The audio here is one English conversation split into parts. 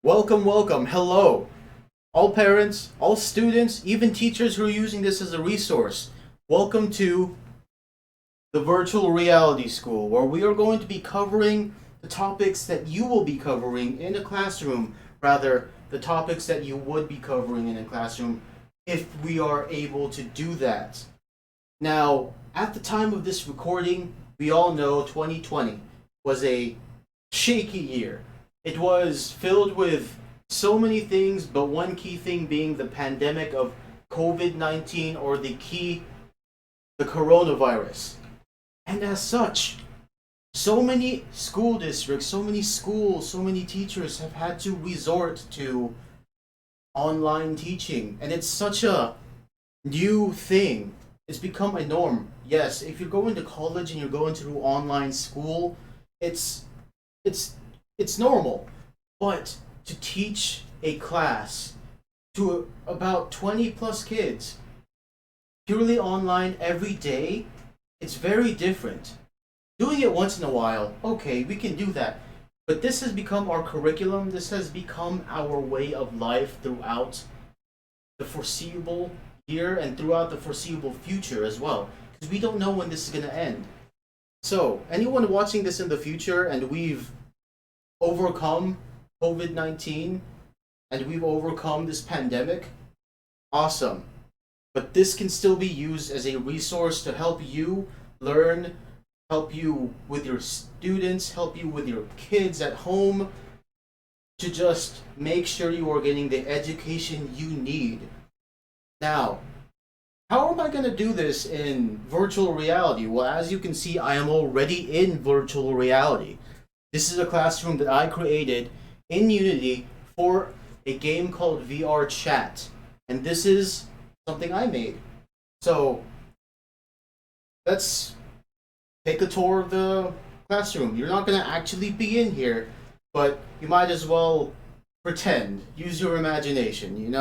Welcome, welcome, hello. All parents, all students, even teachers who are using this as a resource. Welcome to the Virtual Reality School, where we are going to be covering the topics that you will be covering in a classroom. Rather, the topics that you would be covering in a classroom if we are able to do that. Now, at the time of this recording, we all know 2020 was a shaky year. It was filled with so many things, but one key thing being the pandemic of COVID 19, or the coronavirus. And as such, so many school districts, so many schools, so many teachers have had to resort to online teaching. And it's such a new thing. It's become a norm. Yes, if you're going to college and you're going through online school, it's it's it's normal. But to teach a class to about 20 plus kids purely online every day, it's very different. Doing it once in a while, okay, we can do that. But this has become our curriculum, this has become our way of life throughout the foreseeable year and throughout the foreseeable future as well. Because we don't know when this is going to end. So, anyone watching this in the future and we've overcome COVID 19 and we've overcome this pandemic, awesome. But this can still be used as a resource to help you learn, help you with your students, help you with your kids at home, to just make sure you are getting the education you need. Now, how am I going to do this in virtual reality? Well, as you can see, I am already in virtual reality. This is a classroom that I created in Unity for a game called VR Chat. And this is something I made. So, let's take a tour of the classroom. You're not going to actually be in here, but you might as well pretend. Use your imagination.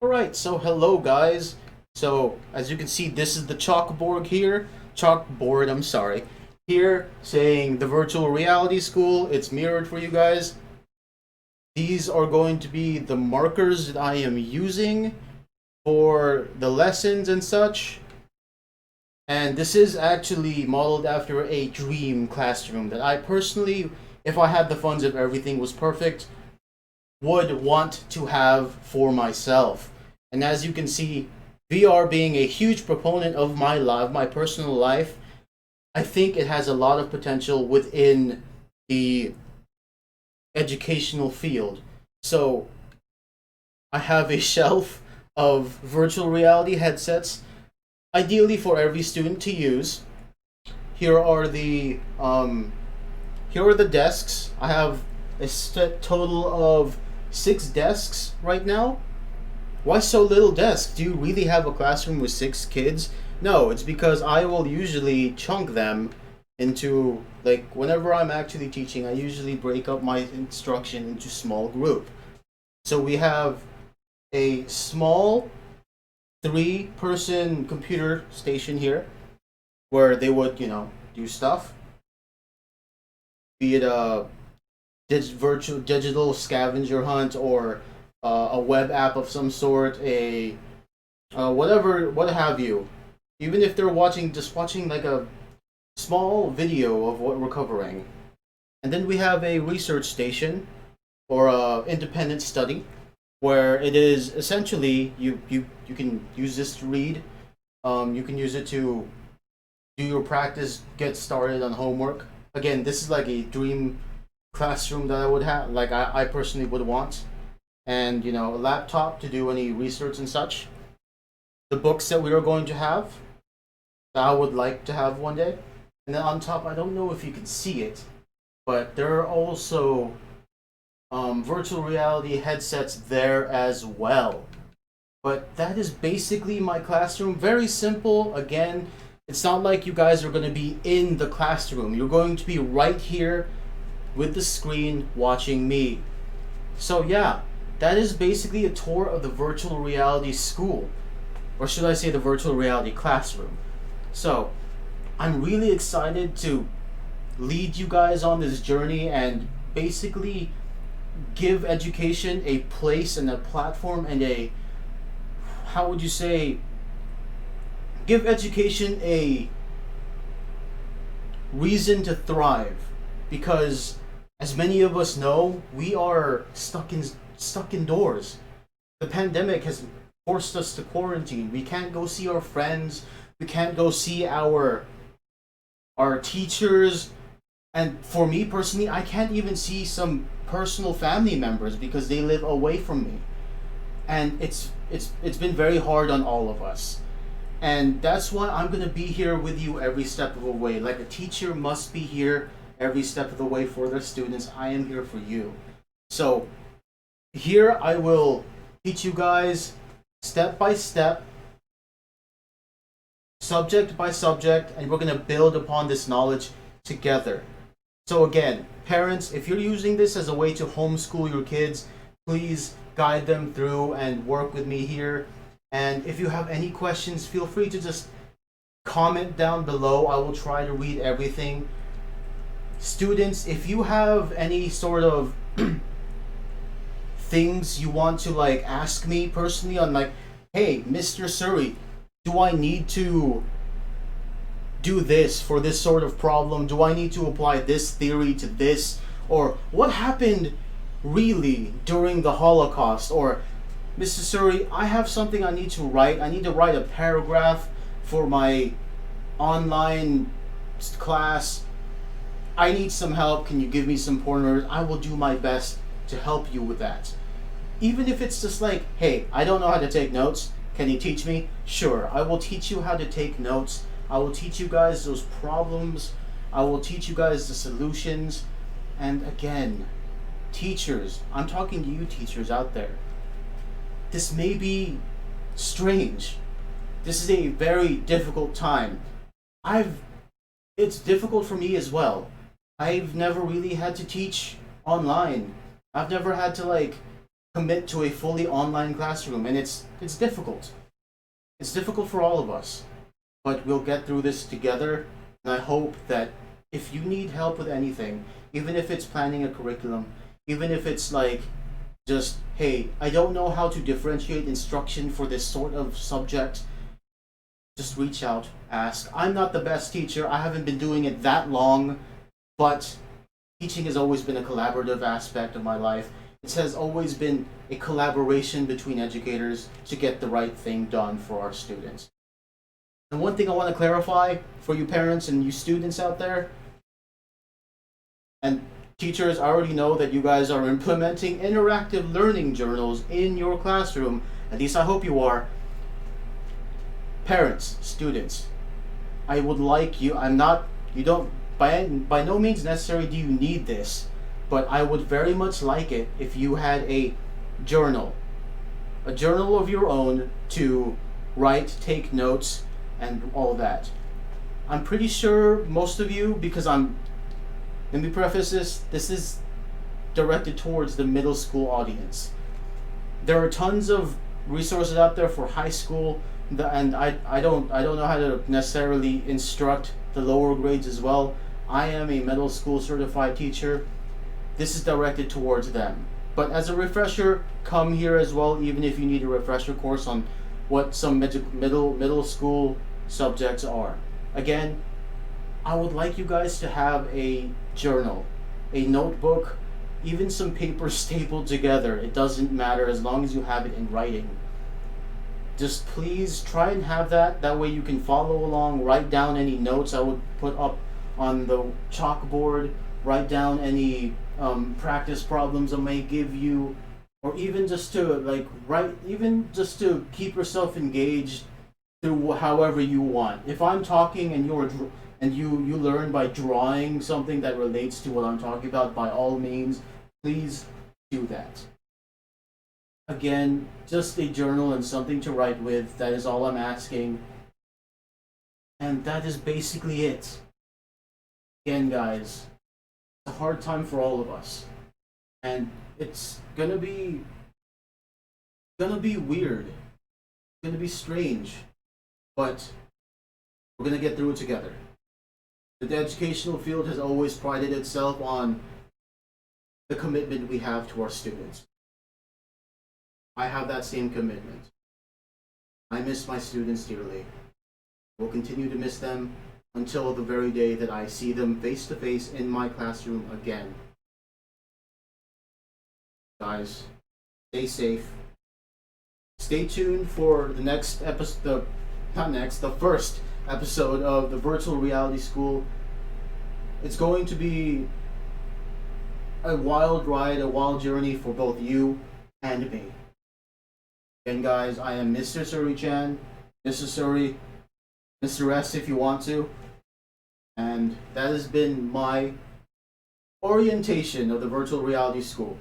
Alright, so hello guys. So, as you can see, this is the chalkboard here. Chalkboard, I'm sorry. Here, saying the virtual reality school. It's mirrored for you guys. These are going to be the markers that I am using for the lessons and such. And this is actually modeled after a dream classroom that I personally, if I had the funds, if everything was perfect, would want to have for myself. And as you can see, VR being a huge proponent of my life, my personal life, I think it has a lot of potential within the educational field. So I have a shelf of virtual reality headsets, ideally for every student to use. Here are the desks. I have a set total of 6 desks right now. Why so little desks? Do you really have a classroom with 6 kids? No, it's because I will usually chunk them into, like, whenever I'm actually teaching, I usually break up my instruction into small group. So we have a small 3-person computer station here where they would, do stuff. Be it a virtual digital scavenger hunt, or a web app of some sort, a whatever, what have you. Even if they're just watching like a small video of what we're covering. And then we have a research station, or a independent study, where it is essentially you can use this to read. You can use it to do your practice, get started on homework. Again, this is like a dream classroom that I would have, like I personally would want. And a laptop to do any research and such. The books that we are going to have, that I would like to have one day. And then on top, I don't know if you can see it, but there are also virtual reality headsets there as well. But that is basically my classroom. Very simple. Again, it's not like you guys are going to be in the classroom. You're going to be right here with the screen watching me. So yeah, that is basically a tour of the virtual reality school. Or should I say the virtual reality classroom. So, I'm really excited to lead you guys on this journey and basically give education a place and a platform and a, how would you say, give education a reason to thrive, because as many of us know, we are stuck indoors. The pandemic has forced us to quarantine. We can't go see our friends. We can't go see our teachers. And for me personally, I can't even see some personal family members because they live away from me. And it's been very hard on all of us. And that's why I'm gonna be here with you every step of the way. Like a teacher must be here every step of the way for their students. I am here for you. So here I will teach you guys step by step, subject by subject, and we're gonna build upon this knowledge together. So again, parents, if you're using this as a way to homeschool your kids, please guide them through and work with me here. And if you have any questions, feel free to just comment down below. I will try to read everything. Students, if you have any sort of things you want to like ask me personally on like, hey, Mr. Surrey, do I need to do this for this sort of problem? Do I need to apply this theory to this? Or what happened really during the Holocaust? Or Mr. Surrey, I have something I need to write. I need to write a paragraph for my online class. I need some help. Can you give me some pointers? I will do my best to help you with that. Even if it's just like, hey, I don't know how to take notes. Can you teach me? Sure, I will teach you how to take notes. I will teach you guys those problems. I will teach you guys the solutions. And again, teachers, I'm talking to you teachers out there. This may be strange. This is a very difficult time. It's difficult for me as well. I've never really had to teach online. I've never had to like commit to a fully online classroom, and it's difficult. It's difficult for all of us. But we'll get through this together, and I hope that if you need help with anything, even if it's planning a curriculum, even if it's like just, hey, I don't know how to differentiate instruction for this sort of subject, just reach out, ask. I'm not the best teacher. I haven't been doing it that long, but teaching has always been a collaborative aspect of my life. It has always been a collaboration between educators to get the right thing done for our students. And one thing I want to clarify for you parents and you students out there, and teachers, I already know that you guys are implementing interactive learning journals in your classroom. At least I hope you are. Parents, students, I would like you, you don't, by no means necessary do you need this, but I would very much like it if you had a journal of your own to write, take notes, and all that. I'm pretty sure most of you, because let me preface this is directed towards the middle school audience. There are tons of resources out there for high school, and I don't know how to necessarily instruct the lower grades as well. I am a middle school certified teacher. This is directed towards them. But as a refresher, come here as well, even if you need a refresher course on what some middle school subjects are. Again, I would like you guys to have a journal, a notebook, even some paper stapled together. It doesn't matter as long as you have it in writing. Just please try and have that. That way you can follow along, write down any notes I would put up on the chalkboard, write down any practice problems I may give you, or even just to just to keep yourself engaged through however you want. If I'm talking and you learn by drawing something that relates to what I'm talking about, by all means, please do that. Again, just a journal and something to write with. That is all I'm asking. And that is basically it. Again, guys, it's a hard time for all of us. And it's gonna be weird. It's gonna be strange. But we're gonna get through it together. The educational field has always prided itself on the commitment we have to our students. I have that same commitment. I miss my students dearly. Will continue to miss them until the very day that I see them face to face in my classroom again. Guys, stay safe. Stay tuned for the next episode, the first episode of the Virtual Reality School. It's going to be a wild ride, a wild journey for both you and me. Again, guys, I am Mr. Suri-chan, Mr. Suri, Mr. S if you want to. And that has been my orientation of the Virtual Reality School.